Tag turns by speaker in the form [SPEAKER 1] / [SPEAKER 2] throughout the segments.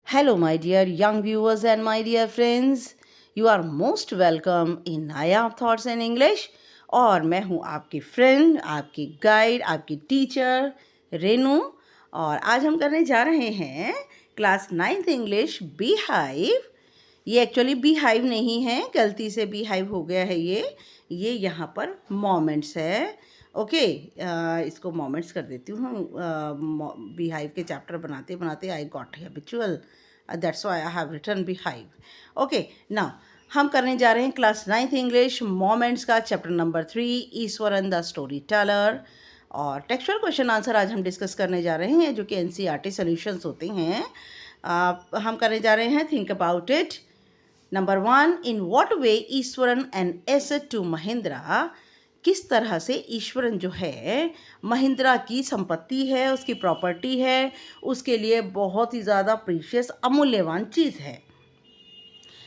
[SPEAKER 1] Hello, my dear young viewers and my dear friends. You are most welcome in Nayab thoughts in English. और मैं हूँ आपकी friend, आपकी guide, आपकी teacher Renu. और आज हम करने जा रहे हैं class 9th English bee hive. ये एक्चुअली बी हाइव नहीं है, गलती से बी हाइव हो गया है। ये यहाँ पर मोमेंट्स है। ओके, इसको मोमेंट्स कर देती हूँ। बी हाइव के चैप्टर बनाते बनाते I got habitual, that's why I have written bee hive. Okay, now हम करने जा रहे हैं क्लास 9th इंग्लिश मोमेंट्स का chapter number 3, Iswaran the storyteller. और टेक्सचुअल क्वेश्चन आंसर आज हम डिस्कस करने जा रहे हैं, जो कि एनसीईआरटी सॉल्यूशंस होते हैं। हम करने जा रहे हैं think about it. Number 1, in what way Iswaran an asset to Mahindra. किस तरह से ईश्वरन जो है महिंद्रा की संपत्ति है, उसकी प्रॉपर्टी है, उसके लिए बहुत ही ज़्यादा प्रीशियस अमूल्यवान चीज़ है।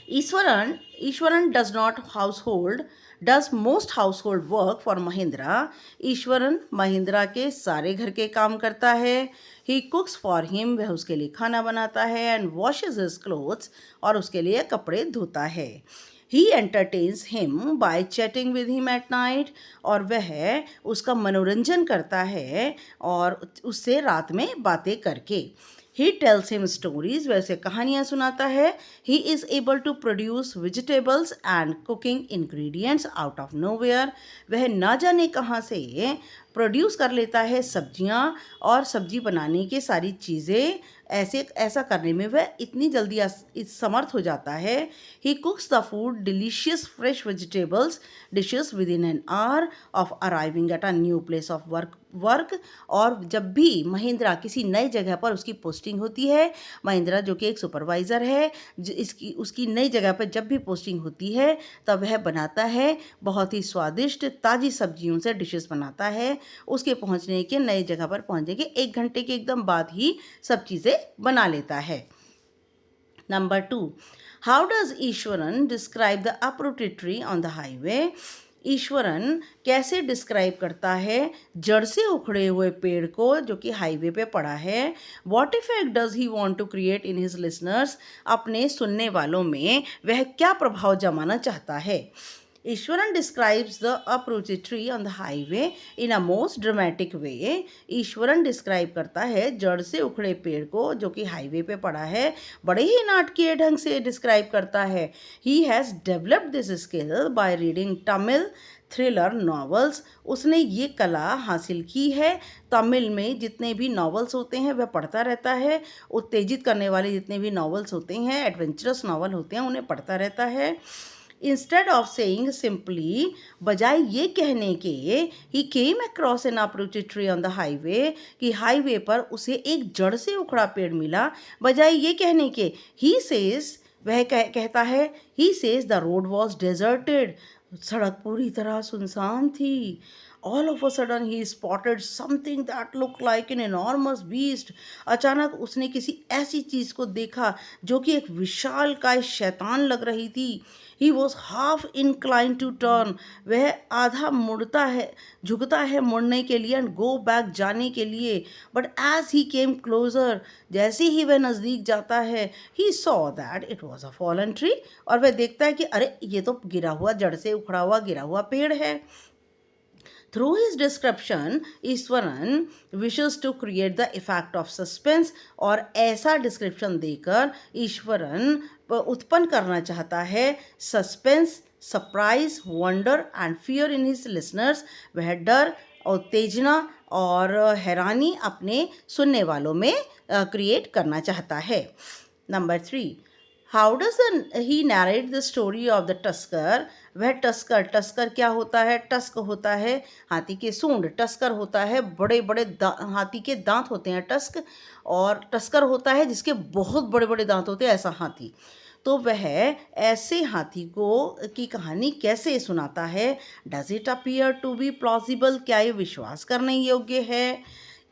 [SPEAKER 1] Eswaran does most house hold work for Mahindra. Eswaran Mahindra के सारे घर के काम करता है। ही कुक्स फॉर हिम, वह उसके लिए खाना बनाता है। एंड वॉशेज हिज क्लोथ्स, और उसके लिए कपड़े धोता है। He entertains him by chatting with him at night, और वह उसका मनोरंजन करता है और उससे रात में बातें करके। ही टेल्स हिम स्टोरीज, वैसे कहानियाँ सुनाता है। He is able to produce vegetables and cooking ingredients out of nowhere, वह ना जाने कहाँ से प्रोड्यूस कर लेता है सब्जियाँ और सब्जी बनाने की सारी चीज़ें। ऐसा करने में वह इतनी जल्दी समर्थ हो जाता है। He cooks the food delicious fresh vegetables dishes within an hour of arriving at a new place of work. और जब भी महिंद्रा किसी नई जगह पर उसकी पोस्टिंग होती है, महिंद्रा जो कि एक सुपरवाइज़र है, उसकी नई जगह पर जब भी पोस्टिंग होती है तब वह बनाता है बहुत ही स्वादिष्ट ताज़ी सब्जियों से डिशेस बनाता है। उसके पहुंचने के नई जगह पर पहुंचने के 1 घंटे के एकदम बाद ही सब चीज़ें बना लेता है। Number 2, how does Eswaran describe the uprooted tree on the highway. Eswaran कैसे डिस्क्राइब करता है जड़ से उखड़े हुए पेड़ को जो कि हाईवे पे पड़ा है। What effect does he want to create in his listeners, अपने सुनने वालों में वह क्या प्रभाव जमाना चाहता है। Eswaran describes the uprooted tree on the highway in a most dramatic way। Eswaran describe करता है जड़ से उखड़े पेड़ को जो कि हाईवे पे पड़ा है, बड़े ही नाटकीय ढंग से डिस्क्राइब करता है। He has developed this skill by reading Tamil thriller novels, उसने ये कला हासिल की है। तमिल में जितने भी नॉवेल्स होते हैं वह पढ़ता रहता है। उत्तेजित करने वाले जितने भी नॉवेल्स होते हैं, एडवेंचरस नॉवल होते हैं, उन्हें पढ़ता रहता है। इंस्टेड ऑफ सेइंग सिंपली, बजाय ये कहने के he came across an uprooted tree on the highway, कि हाईवे पर उसे एक जड़ से उखड़ा पेड़ मिला, बजाय ये कहने के ही सेज, वह कहता है he says the road was deserted, सड़क पूरी तरह सुनसान थी। All of a sudden he spotted something that look like an enormous beast, अचानक उसने किसी ऐसी चीज़ को देखा जो कि एक विशाल काय शैतान लग रही थी। He was half incline to turn, वह आधा मुड़ता है, झुकता है मुड़ने के लिए एंड गो बैक जाने के लिए। But as he came closer, जैसे ही वह नज़दीक जाता है, he saw that it was a fallen tree, और वह देखता है कि अरे ये तो गिरा हुआ, जड़ से उखड़ा हुआ गिरा हुआ पेड़ है। Through his description, Eswaran wishes to create the effect of suspense, और ऐसा डिस्क्रिप्शन देकर ईश्वरन उत्पन्न करना चाहता है suspense, surprise, wonder and fear in his listeners. वह डर, उत्तेजना और हैरानी अपने सुनने वालों में क्रिएट करना चाहता है। Number 3, how does he narrate the story of the tusker. वह टस्कर क्या होता है? टस्क होता है हाथी के सूंड, टस्कर होता है बड़े बड़े हाथी के दांत होते हैं टस्क, और टस्कर होता है जिसके बहुत बड़े बड़े दांत होते हैं, ऐसा हाथी। तो वह ऐसे हाथी को की कहानी कैसे सुनाता है? Does it appear to be plausible, क्या ये विश्वास करने योग्य है?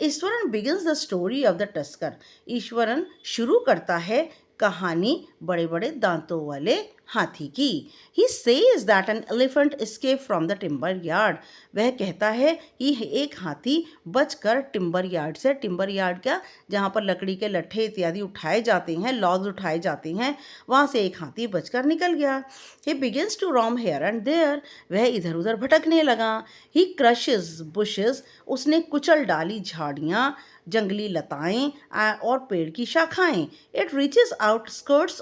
[SPEAKER 1] Iswaran begins the story of the tusker, Iswaran शुरू करता है कहानी बड़े बड़े दांतों वाले हाथी की। He says that an elephant escaped from the timber yard. वह कहता है कि एक हाथी बचकर टिम्बर यार्ड से, टिम्बर यार्ड क्या, जहाँ पर लकड़ी के लट्ठे इत्यादि उठाए जाते हैं, लॉग्स उठाए जाते हैं, वहाँ से एक हाथी बचकर निकल गया। He begins to roam here and there. वह इधर उधर भटकने लगा। He crushes bushes. उसने कुचल डाली झाड़ियाँ, जंगली लताएं और पेड़ की शाखाएं। It reaches outskirts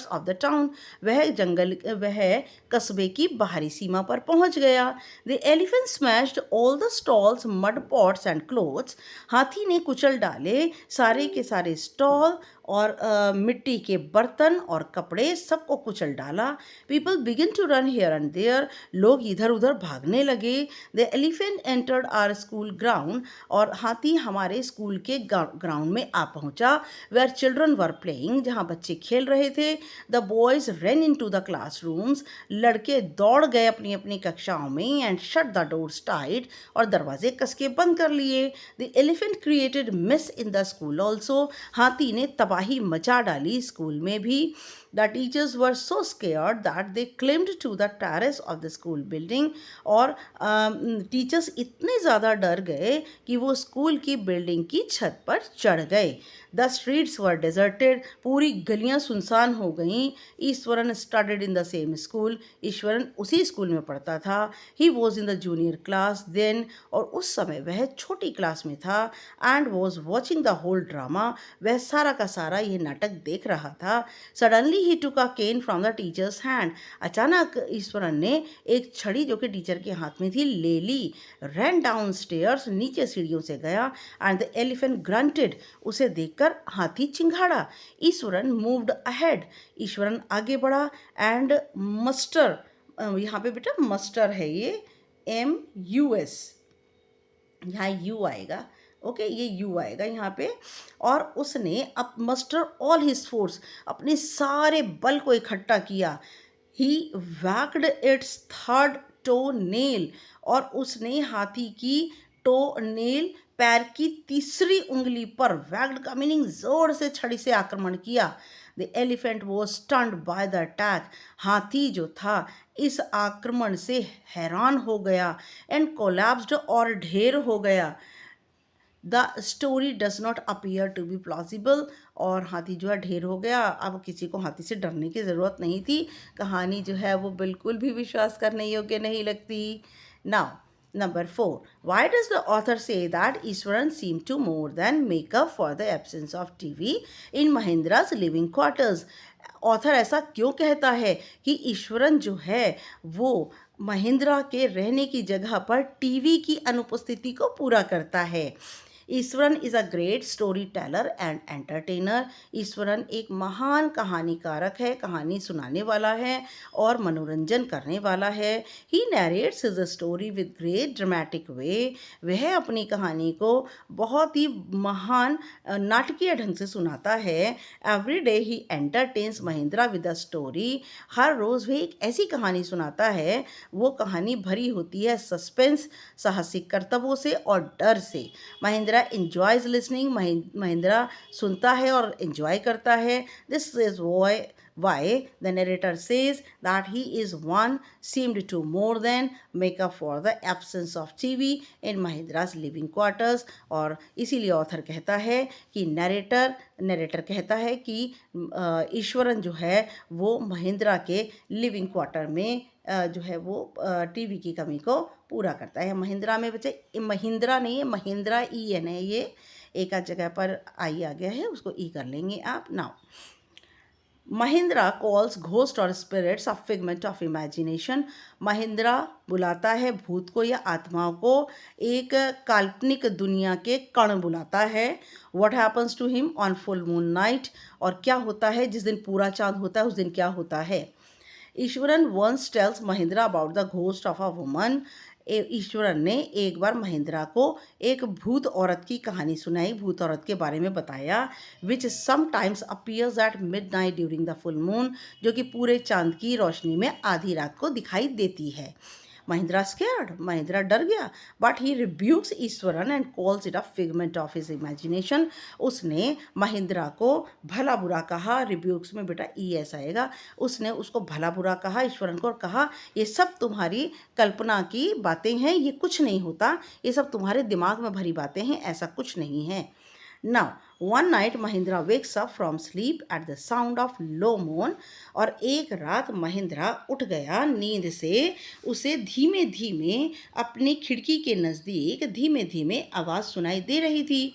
[SPEAKER 1] of the town. वह कस्बे की बाहरी सीमा पर पहुंच गया। The elephant smashed all the stalls, mud pots and clothes. हाथी ने कुचल डाले सारे के सारे स्टॉल और मिट्टी के बर्तन और कपड़े, सबको कुचल डाला। People begin to run here and there. लोग इधर उधर भागने लगे। The elephant entered our school ground. और हाथी हमारे स्कूल के ग्राउंड में आ पहुंचा। Where children were playing. जहाँ बच्चे खेल रहे थे। The boys ran into the classrooms. लड़के दौड़ गए अपनी अपनी कक्षाओं में and shut the doors tight. और दरवाजे कस के बंद कर लिए। The elephant created mess in the school also. हाथी ने तबाही मचा डाली स्कूल में भी। The teachers were so scared that they climbed to the terrace of the school building. और टीचर्स इतने ज़्यादा डर गए कि वो स्कूल की बिल्डिंग की छत पर चढ़ गए। The streets were deserted. पूरी गलियां सुनसान हो गईं। Eswaran studied in the same school. Eswaran उसी स्कूल में पढ़ता था। He was in the junior class then. और उस समय वह छोटी क्लास में था। And was watching the whole drama. वह सारा का सारा ये नाटक देख रहा था। Suddenly he took a cane from the teacher's hand. अचानक ईश्वरन ने एक छड़ी जो कि टीचर के हाथ में थी ले ली। Ran downstairs. नीचे सीढ़ियों से गया। And the elephant grunted. उसे देखकर हाथी चिंघाड़ा। Eswaran moved ahead. ईश्वरन आगे बढ़ा। And muster, यहाँ पे बेटा मस्टर है ये, MUS, यहाँ यू आएगा, ओके, ये यू आएगा यहाँ पे। और उसने अब मस्टर ऑल हिज फोर्स, अपने सारे बल को इकट्ठा किया। ही वैक्ड इट्स थर्ड टो नेल. और उसने हाथी की टो नेल, पैर की तीसरी उंगली पर, वैक्ड का मीनिंग जोर से छड़ी से आक्रमण किया। The elephant was stunned by the attack. हाथी जो था इस आक्रमण से हैरान हो गया। एंड कोलैप्स्ड, और ढेर हो गया। The story does not appear to be plausible. और हाथी जो है ढेर हो गया। अब किसी को हाथी से डरने की ज़रूरत नहीं थी। कहानी जो है वो बिल्कुल भी विश्वास करने योग्य नहीं लगती। Now Number 4. Why does the author say that Ishwaran seemed to more than make up for the absence of TV in Mahindra's living quarters? Author ऐसा क्यों कहता है कि ईश्वरन जो है वो महिंद्रा के रहने की जगह पर टीवी की अनुपस्थिति को पूरा करता है? Eswaran is a great story teller and entertainer. Eswaran एक महान कहानीकारक है, कहानी सुनाने वाला है और मनोरंजन करने वाला है. He narrates his story with great dramatic way. वह अपनी कहानी को बहुत ही महान नाटकीय ढंग से सुनाता है. Every day he entertains Mahindra with a story. हर रोज़ वह एक ऐसी कहानी सुनाता है, वो कहानी भरी होती है सस्पेंस, साहसिक करतबों से और डर से. Mahindra enjoys listening. महिंद्रा सुनता है और enjoy करता है. This is why the narrator says that he is one seemed to more than make up for the absence of TV in Mahindra's living quarters. और इसीलिए ऑथर कहता है कि नरेटर कहता है कि ईश्वरन जो है वो महिंद्रा के लिविंग क्वार्टर में जो है वो टीवी की कमी को पूरा करता है. महिंद्रा में बच्चे महिंद्रा नहीं है, महिंद्रा EN है, ये एक आध जगह पर आई आ गया है, उसको ई कर लेंगे आप. नाउ महिंद्रा कॉल्स घोस्ट और spirits a figment of imagination. Mahindra बुलाता है भूत को या आत्माओं को, एक काल्पनिक दुनिया के कण बुलाता है. What happens to him on full moon night. और क्या होता है जिस दिन पूरा चांद होता है, उस दिन क्या होता है. Iswaran once tells Mahindra about the ghost of a woman. Iswaran ने एक बार महिंद्रा को एक भूत औरत की कहानी सुनाई, भूत औरत के बारे में बताया. Which sometimes appears at midnight during the full moon. जो कि पूरे चांद की रोशनी में आधी रात को दिखाई देती है. महिंद्रा स्केयर्ड, महिंद्रा डर गया, but he रिब्यूक्स Eswaran and calls it a figment of his imagination. उसने महिंद्रा को भला बुरा कहा, रिब्यूक्स में बेटा ई एस आएगा, उसने उसको भला बुरा कहा ईश्वरन को और कहा ये सब तुम्हारी कल्पना की बातें हैं, ये कुछ नहीं होता, ये सब तुम्हारे दिमाग में भरी बातें हैं, ऐसा कुछ नहीं है। Now, one night Mahindra wakes up from sleep at the sound of low moan। और एक रात महिंद्रा उठ गया नींद से, उसे धीमे धीमे अपनी खिड़की के नज़दीक धीमे धीमे आवाज़ सुनाई दे रही थी।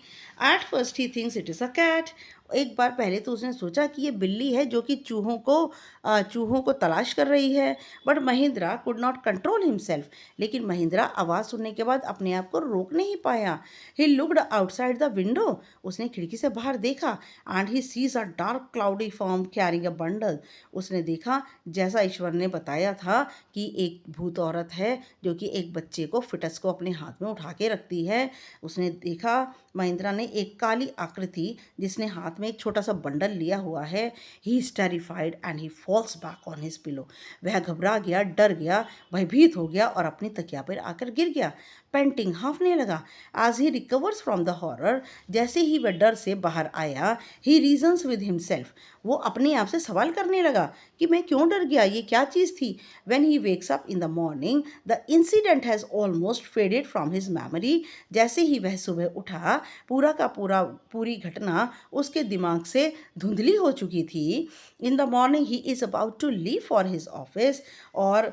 [SPEAKER 1] At first he thinks it is a cat। एक बार पहले तो उसने सोचा कि ये बिल्ली है जो कि चूहों को तलाश कर रही है, but Mahindra could not control himself. लेकिन महिंद्रा आवाज़ सुनने के बाद अपने आप को रोक नहीं पाया। He looked outside the window. उसने खिड़की से बाहर देखा and he sees a dark cloudy form carrying a bundle. उसने देखा जैसा ईश्वर ने बताया था कि एक भूत औरत है जो कि एक बच्चे को फिटस को अपने हाथ में उठा के रखती है। उसने देखा महिंद्रा ने एक काली आकृति जिसने हाथ में एक छोटा सा बंडल लिया हुआ है। He is terrified and he falls back on his pillow. वह घबरा गया, डर गया, भयभीत हो गया और अपनी तकिया पर आकर गिर गया। पेंटिंग हाँफने लगा। As he recovers from the horror, जैसे ही वह डर से बाहर आया, ही रीजन्स विद हिमसेल्फ, वो अपने आप से सवाल करने लगा कि मैं क्यों डर गया, ये क्या चीज़ थी। When he wakes up in the morning the incident has almost faded from his memory. जैसे ही वह सुबह उठा, पूरी घटना उसके दिमाग से धुंधली हो चुकी थी। In the morning he is about to leave for his office. और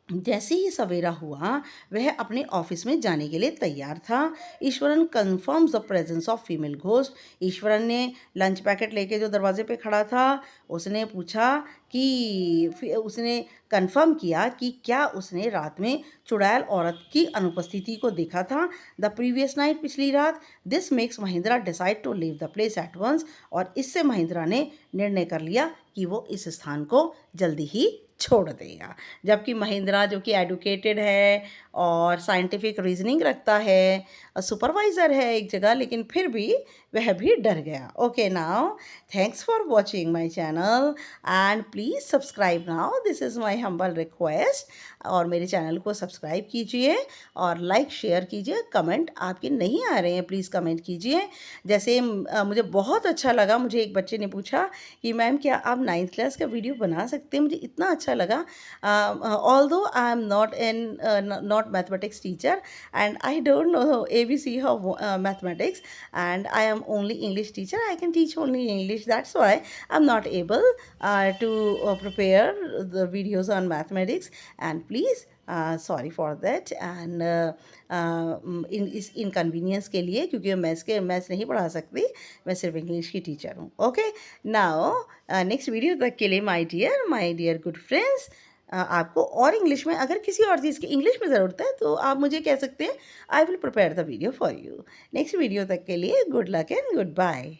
[SPEAKER 1] जैसे ही सवेरा हुआ वह अपने ऑफिस में जाने के लिए तैयार था। Eswaran confirms the presence of female ghost. Eswaran ने लंच पैकेट लेके जो दरवाजे पे खड़ा था, उसने पूछा कि उसने कंफर्म किया कि क्या उसने रात में चुड़ैल औरत की अनुपस्थिति को देखा था द प्रीवियस नाइट, पिछली रात। This makes Mahindra decide to leave the place at once. और इससे महिंद्रा ने निर्णय कर लिया कि वो इस स्थान को जल्दी ही छोड़ देगा। जबकि महिंद्रा जो कि एडुकेटेड है और साइंटिफिक रीजनिंग रखता है, सुपरवाइज़र है एक जगह, लेकिन फिर भी वह भी डर गया। Okay, now thanks for watching my channel and please subscribe now, this is my humble request. और मेरे चैनल को सब्सक्राइब कीजिए और लाइक शेयर कीजिए। कमेंट आपके नहीं आ रहे हैं, प्लीज़ कमेंट कीजिए। जैसे मुझे बहुत अच्छा लगा, मुझे एक बच्चे ने पूछा कि मैम क्या आप 9th क्लास का वीडियो बना सकते हैं, मुझे इतना अच्छा लगा। Although I am not mathematics teacher and I don't know ABC of mathematics, and I am only English teacher. I can teach only English. That's why I'm not able to prepare the videos on mathematics. And please sorry for that and इस inconvenience के लिए, क्योंकि मैं maths नहीं पढ़ा सकती, मैं सिर्फ इंग्लिश की टीचर हूँ। ओके, नाउ नेक्स्ट वीडियो तक के लिए माय डियर गुड फ्रेंड्स, आपको और इंग्लिश में अगर किसी और चीज़ की इंग्लिश में ज़रूरत है तो आप मुझे कह सकते हैं। I will prepare the video for you. Next video तक के लिए good luck and good bye.